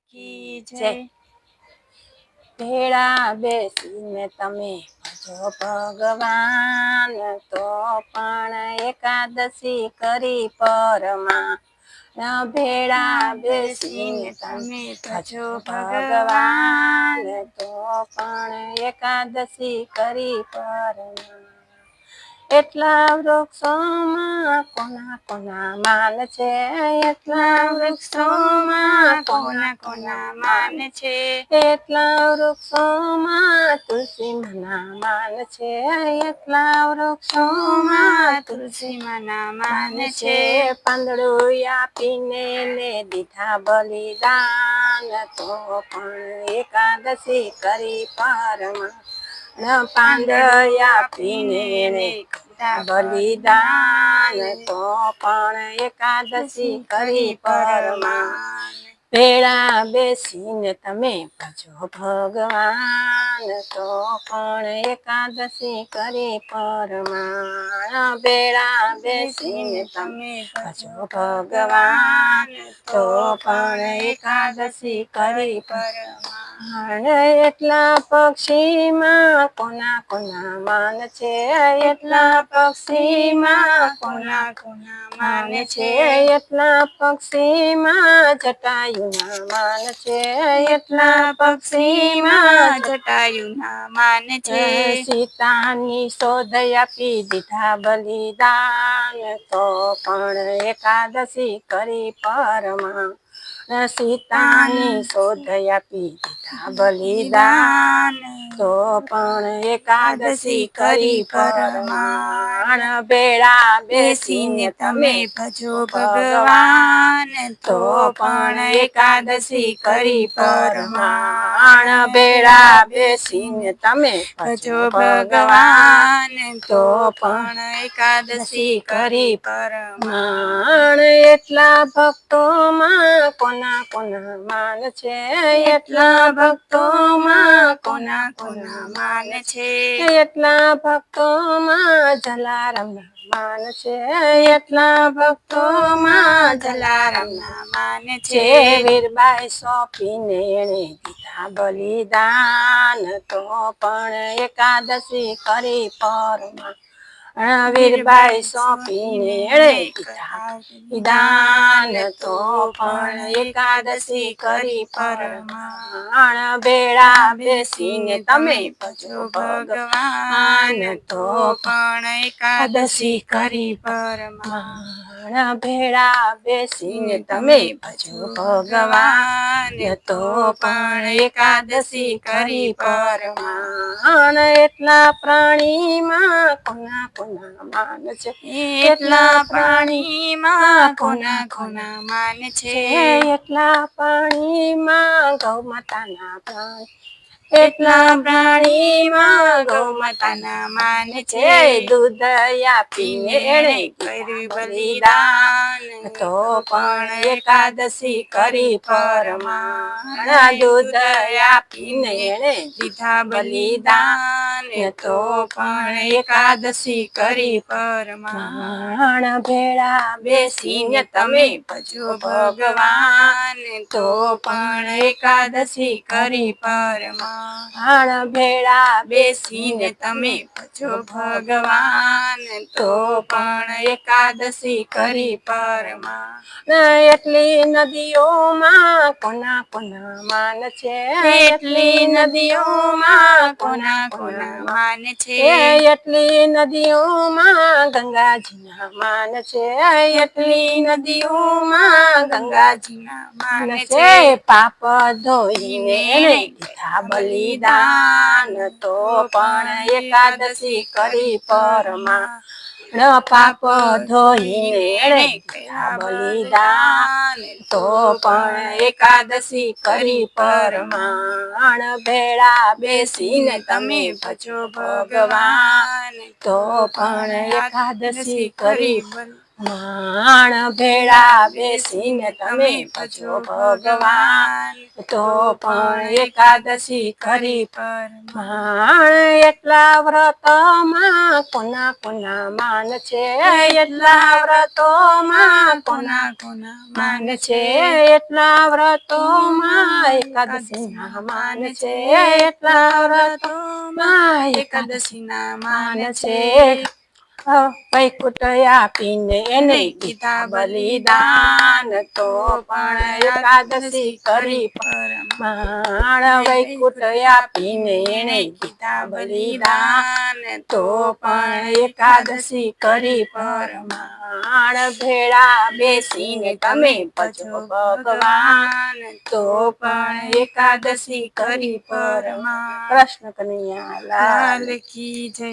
की जय। भेड़ा बेसीने तमे भजो भगवान तो पण एकादशी करी परमा। भेड़ा बेसीने तमे भजो भगवान तो पण एकादशी करी परमा। એટલા વૃક્ષોમાં કોના કોના માન છે, એટલા વૃક્ષોમાં કોના કોના માન છે, એટલા વૃક્ષોમાં તુલસી માના માન છે, એટલા વૃક્ષોમાં તુલસી માના માન છે। પાંદડું આપીને ને દીધા બલિદાન તો પણ એકાદશી કરી પરમાં। પાંદડું આપીને ને બલિદાન તો પણ એકાદશી કરી પરમાં। ભેળા બેસીને તમે ભજો ભગવાન તો પણ એકાદશી કરી પરમાં। ભેળા બેસીને તમે ભજો ભગવાન તો પણ એકાદશી કરી પરમાં। એટલા પક્ષીમાં કોના કોના માન છે, એટલા પક્ષીમાં કોના કોના માન છે, એટલા પક્ષીમાં જટાયુના માન છે, એટલા પક્ષીમાં જટાયુના માન છે। સીતાની શોધ આપી દીધા બલિદાન તો પણ એકાદશી કરી પરમાં। સીતાની શોધ આપી દીધા બલિદાન તો પણ એકાદશી કરી પરમાં। ભેળા બેસીને તમે ભજો ભગવાન તો પણ એકાદશી કરી પરમાં। ભેળા બેસીને તમે ભજો ભગવાન તો પણ એકાદશી કરી પરમાં। એટલા ભક્તોમાં કોના કોના માન છે, એટલા ભક્તોમાં કોના કોના માન છે, એટલા ભક્તોમાં જલારામના માન છે, એટલા ભક્તોમાં જલારામના માન છે। વીરબાઈ સોંપીને એણે દીધા બલિદાન તો પણ એકાદશી કરી પરમાં। વીરબાઈ સોંપીને એણે દીધા બલિદાન તો પણ એકાદશી કરી પરમાં। ભેળા બેસીને તમે ભજો ભગવાન તો પણ એકાદશી કરી પરમાં। ભેળા બેસીને તમે ભજો ભગવાન તો પણ એકાદશી કરી પરમાં। એટલા પ્રાણીમાં કોના કોના માન છે, એટલા પ્રાણીમાં કોના કોના માન છે, એટલા પ્રાણીમાં ગૌ માતાના પ્રાણ, એટલા પ્રાણીમાં ગૌ માતાના માન છે। દૂધ આપીને એણે કર્યું બલિદાન તો પણ એકાદશી કરી પરમાં। દૂધ આપીને એણે દીધા બલિદાન તો પણ એકાદશી કરી પરમાં। ભેળા બેસીને તમે ભજો ભગવાન તો પણ એકાદશી કરી પરમાં। ભેળા બેસીને તમે ભજો ભગવાન તો પણ એકાદશી કરી પરમાં। એટલી નદીઓમાં કોના કોના માન છે, એટલી નદીઓમાં કોના કોના માન છે, એટલી નદીઓમાં ગંગાજીના માન છે, એટલી નદીઓમાં ગંગાજીના માન છે। પાપ ધોઈને એણે દીધા બલિદાન તો પણ એકાદશી કરી પરમાં। પાપ ધોઈને એણે દીધા બલિદાન તો પણ એકાદશી કરી પરમાં। ભેળા બેસીને તમે ભજો ભગવાન તો પણ એકાદશી કરી પરમાં। ભેળા બેસીને તમે ભજો ભગવાન તો પણ એકાદશી કરી પરમાં। એટલા વ્રતોમાં કોના કોના માન છે, એટલા વ્રતોમાં કોના માન છે એટલા વ્રતોમાં એકાદશીના માન છે એટલા વ્રતોમાં એકાદશીના માન છે વૈકુંઠ આપીને એને ગીતા બલિદાન તો પણ એકાદશી કરી પરમાણ વૈકુંઠ આપીને એને ગીતા બલિદાન તો પણ એકાદશી કરી પરમાણ ભેળા બેસીને તમે ભજો ભગવાન તો પણ એકાદશી કરી પરમાણ કૃષ્ણ કનૈયા લાલ કી જય।